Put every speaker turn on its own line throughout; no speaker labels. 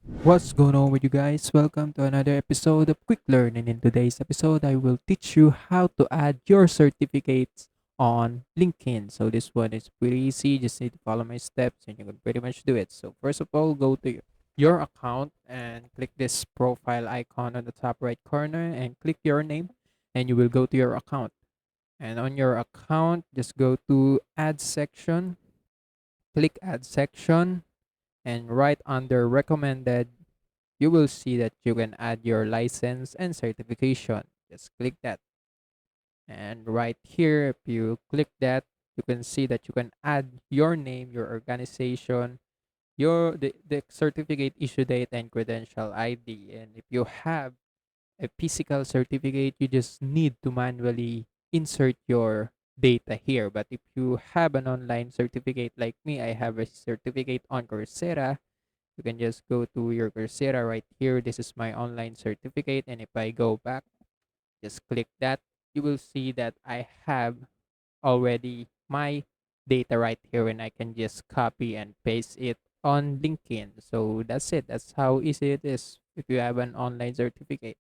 What's going on with you guys? Welcome to another episode of Quick Learn. And in today's episode, I will teach you how to add your certificates on LinkedIn. So this one is pretty easy. Just need to follow my steps and you can pretty much do it. So first of all, go to your account and click this profile icon on the top right corner and click your name and you will go to your account. And on your account, just go to add section, click add section, and right under recommended you will see that you can add your license and certification. Just click that. And right here, if you click that, you can see that you can add your name, your organization, the certificate issue date and credential ID. And if you have a physical certificate, you just need to manually insert your data here. But if you have an online certificate like me, I have a certificate on Coursera, you can just go to your Coursera right here. This is my online certificate. And if I go back, just click that, you will see that I have already my data right here and I can just copy and paste it on LinkedIn. So that's it. That's how easy it is if you have an online certificate.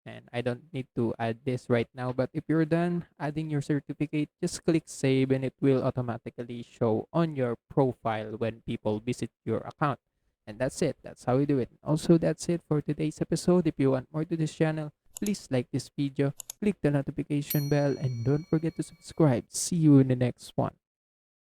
And I don't need to add this right now. But if you're done adding your certificate, just click save and it will automatically show on your profile when people visit your account. And that's it. That's how we do it. Also, that's it for today's episode. If you want more to this channel, please like this video, click the notification bell, and don't forget to subscribe. See you in the next one.